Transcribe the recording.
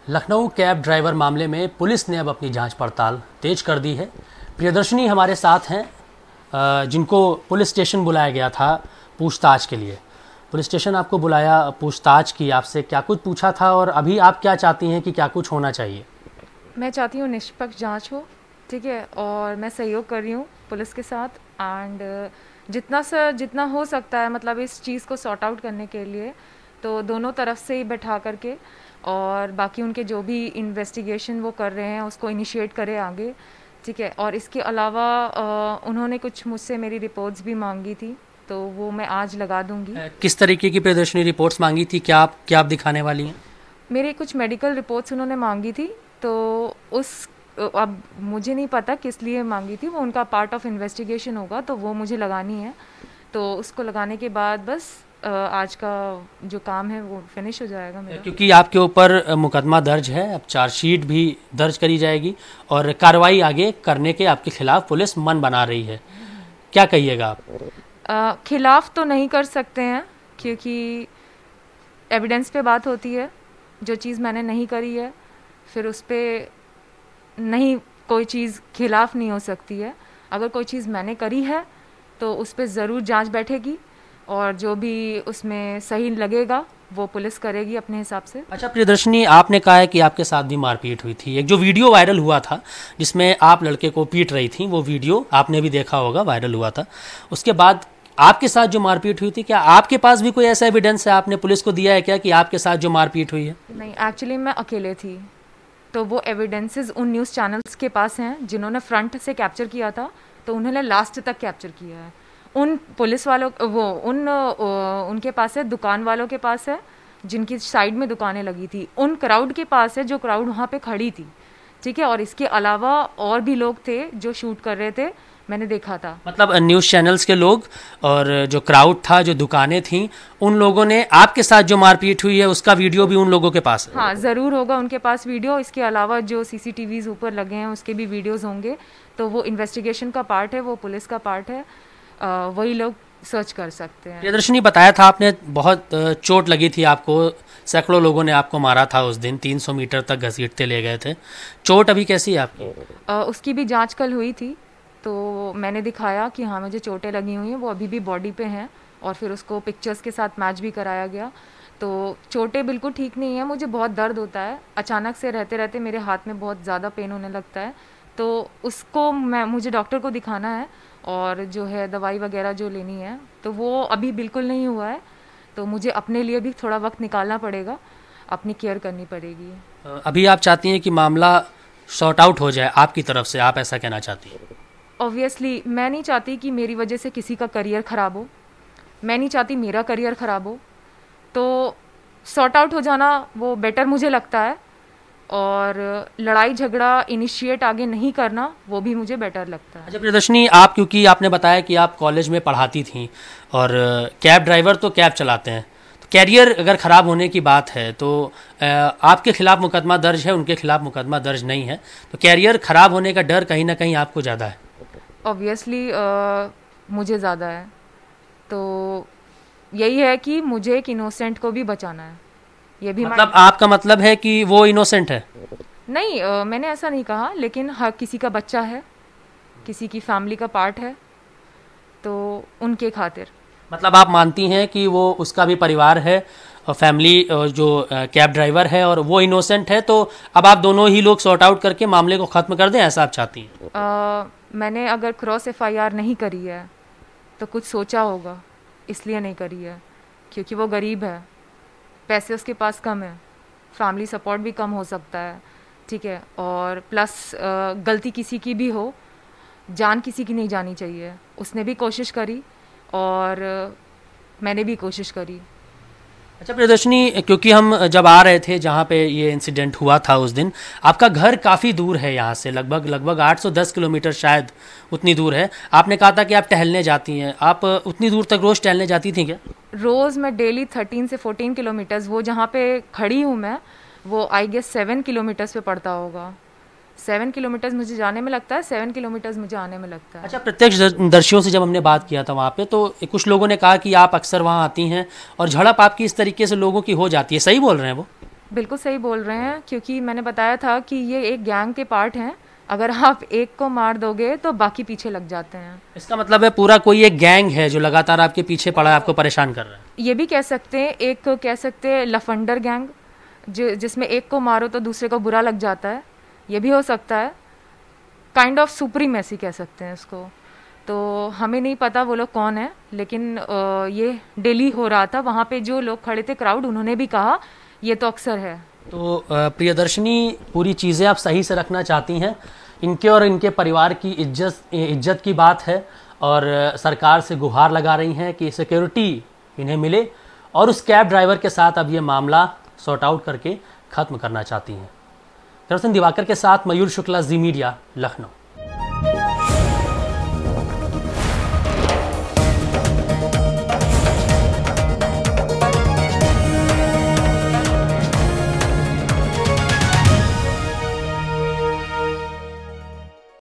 Lucknow cab driver मामले में police ने अब अपनी जांच पड़ताल तेज कर दी है। प्रियदर्शनी हमारे साथ हैं, जिनको पुलिस स्टेशन बुलाया गया था पूछताछ के लिए। पुलिस स्टेशन आपको बुलाया, पूछताछ की, आपसे क्या कुछ पूछा था और अभी आप क्या चाहती हैं कि क्या कुछ होना चाहिए? मैं चाहती हूँ निष्पक्ष जांच हो, ठीक है, और मैं सहयोग कर रही हूँ पुलिस के साथ एंड जितना हो सकता है, मतलब इस चीज़ को सॉर्ट आउट करने के लिए तो दोनों तरफ से ही बैठा करके और बाकी उनके जो भी इन्वेस्टिगेशन वो कर रहे हैं उसको इनिशिएट करें आगे, ठीक है। और इसके अलावा उन्होंने कुछ मुझसे मेरी रिपोर्ट्स भी मांगी थी, तो वो मैं आज लगा दूंगी। किस तरीके की प्रियदर्शनी रिपोर्ट्स मांगी थी? क्या आप दिखाने वाली हैं? मेरी कुछ मेडिकल रिपोर्ट्स उन्होंने मांगी थी, तो अब मुझे नहीं पता किस लिए मांगी थी, वो उनका पार्ट ऑफ इन्वेस्टिगेशन होगा, तो वो मुझे लगानी है। तो उसको लगाने के बाद बस आज का जो काम है वो फिनिश हो जाएगा मेरा। क्योंकि आपके ऊपर मुकदमा दर्ज है, अब चार्जशीट भी दर्ज करी जाएगी और कार्रवाई आगे करने के आपके खिलाफ पुलिस मन बना रही है। क्या कहिएगा आप? खिलाफ तो नहीं कर सकते हैं क्योंकि एविडेंस पे बात होती है। जो चीज़ मैंने नहीं करी है फिर उस पर नहीं, कोई चीज़ खिलाफ नहीं हो सकती है। अगर कोई चीज़ मैंने करी है तो उस पर ज़रूर जांच बैठेगी और जो भी उसमें सही लगेगा वो पुलिस करेगी अपने हिसाब से। अच्छा प्रियदर्शनी, आपने कहा है कि आपके साथ भी मारपीट हुई थी। एक जो वीडियो वायरल हुआ था जिसमें आप लड़के को पीट रही थी, वो वीडियो आपने भी देखा होगा, वायरल हुआ था। उसके बाद आपके साथ जो मारपीट हुई थी, क्या आपके पास भी कोई ऐसा एविडेंस है? आपने पुलिस को दिया है क्या कि आपके साथ जो मारपीट हुई है? नहीं, एक्चुअली मैं अकेले थी, तो वो एविडेंसेस उन न्यूज़ चैनल्स के पास हैं जिन्होंने फ्रंट से कैप्चर किया था, तो उन्होंने लास्ट तक कैप्चर किया है। उन पुलिस वालों उनके पास है, दुकान वालों के पास है जिनकी साइड में दुकानें लगी थी, उन क्राउड के पास है जो क्राउड वहाँ पे खड़ी थी, ठीक है। और इसके अलावा और भी लोग थे जो शूट कर रहे थे, मैंने देखा था। मतलब न्यूज़ चैनल्स के लोग और जो क्राउड था, जो दुकानें थी, उन लोगों ने आपके साथ जो मारपीट हुई है उसका वीडियो भी उन लोगों के पास है? हाँ, ज़रूर होगा उनके पास वीडियो। इसके अलावा जो CCTVs ऊपर लगे हैं उसके भी वीडियोस होंगे। तो वो इन्वेस्टिगेशन का पार्ट है, वो पुलिस का पार्ट है, वही लोग सर्च कर सकते हैं। प्रियदर्शनी, बताया था आपने बहुत चोट लगी थी आपको, सैकड़ों लोगों ने आपको मारा था उस दिन, 300 मीटर तक घसीटते ले गए थे। चोट अभी कैसी है आपकी? उसकी भी जांच कल हुई थी, तो मैंने दिखाया कि हाँ मुझे चोटें लगी हुई हैं, वो अभी भी बॉडी पे हैं और फिर उसको पिक्चर्स के साथ मैच भी कराया गया। तो चोटें बिल्कुल ठीक नहीं है, मुझे बहुत दर्द होता है, अचानक से रहते रहते मेरे हाथ में बहुत ज़्यादा पेन होने लगता है, तो उसको मुझे डॉक्टर को दिखाना है और जो है दवाई वगैरह जो लेनी है, तो वो अभी बिल्कुल नहीं हुआ है। तो मुझे अपने लिए भी थोड़ा वक्त निकालना पड़ेगा, अपनी केयर करनी पड़ेगी। अभी आप चाहती हैं कि मामला सॉर्ट आउट हो जाए आपकी तरफ से, आप ऐसा कहना चाहती हैं? ऑब्वियसली मैं नहीं चाहती कि मेरी वजह से किसी का करियर ख़राब हो, मैं नहीं चाहती मेरा करियर ख़राब हो, तो सॉर्ट आउट हो जाना वो बेटर मुझे लगता है। और लड़ाई झगड़ा इनिशिएट आगे नहीं करना वो भी मुझे बेटर लगता है। अच्छा प्रियदर्शनी, आप, क्योंकि आपने बताया कि आप कॉलेज में पढ़ाती थी और कैब ड्राइवर तो कैब चलाते हैं, तो कैरियर अगर ख़राब होने की बात है तो आपके खिलाफ मुकदमा दर्ज है, उनके खिलाफ मुकदमा दर्ज नहीं है, तो कैरियर ख़राब होने का डर कहीं ना कहीं आपको ज़्यादा है? ऑब्वियसली मुझे ज़्यादा है, तो यही है कि मुझे एक इनोसेंट को भी बचाना है। ये भी मतलब आपका मतलब है कि वो इनोसेंट है? नहीं, मैंने ऐसा नहीं कहा, लेकिन हर किसी का बच्चा है, किसी की फैमिली का पार्ट है, तो उनके खातिर। मतलब आप मानती हैं कि वो, उसका भी परिवार है और फैमिली, जो कैब ड्राइवर है, और वो इनोसेंट है, तो अब आप दोनों ही लोग सॉर्ट आउट करके मामले को ख़त्म कर दें, ऐसा आप चाहती हैं? मैंने अगर क्रॉस FIR नहीं करी है तो कुछ सोचा होगा, इसलिए नहीं करी है क्योंकि वो गरीब है, पैसे उसके पास कम है, फैमिली सपोर्ट भी कम हो सकता है, ठीक है। और प्लस गलती किसी की भी हो, जान किसी की नहीं जानी चाहिए। उसने भी कोशिश करी और मैंने भी कोशिश करी। अच्छा प्रियदर्शनी, क्योंकि हम जब आ रहे थे जहाँ पे ये इंसिडेंट हुआ था उस दिन, आपका घर काफ़ी दूर है यहाँ से, लगभग 810 किलोमीटर शायद, उतनी दूर है। आपने कहा था कि आप टहलने जाती हैं, आप उतनी दूर तक रोज़ टहलने जाती थी क्या? रोज़ मैं डेली 13 से 14 किलोमीटर्स, वो जहाँ पे खड़ी हूँ मैं, वो आई गेस 7 किलोमीटर्स पे पड़ता होगा। 7 किलोमीटर्स मुझे जाने में लगता है, 7 किलोमीटर्स मुझे आने में लगता है। अच्छा, प्रत्यक्ष दर्शियों से जब हमने बात किया था वहाँ पे, तो कुछ लोगों ने कहा कि आप अक्सर वहाँ आती हैं और झड़प आपकी इस तरीके से लोगों की हो जाती है, सही बोल रहे हैं वो? बिल्कुल सही बोल रहे हैं, क्योंकि मैंने बताया था कि ये एक गैंग के पार्ट हैं। अगर आप एक को मार दोगे तो बाकी पीछे लग जाते हैं। इसका मतलब है पूरा कोई एक गैंग है जो लगातार आपके पीछे पड़ा है, आपको परेशान कर रहा है। ये भी कह सकते हैं, एक कह सकते हैं लफंडर गैंग, जिसमें एक को मारो तो दूसरे को बुरा लग जाता है, ये भी हो सकता है। काइंड ऑफ सुप्रीमेसी कह सकते हैं इसको। तो हमें नहीं पता वो लोग कौन है, लेकिन ये डेली हो रहा था। वहाँ पे जो लोग खड़े थे क्राउड, उन्होंने भी कहा ये तो अक्सर है। तो प्रियदर्शनी, पूरी चीज़ें आप सही से रखना चाहती हैं। इनके और इनके परिवार की इज्जत की बात है, और सरकार से गुहार लगा रही हैं कि सिक्योरिटी इन्हें मिले, और उस कैब ड्राइवर के साथ अब ये मामला सॉर्ट आउट करके ख़त्म करना चाहती हैं। दर्शन दिवाकर के साथ मयूर शुक्ला, जी मीडिया, लखनऊ।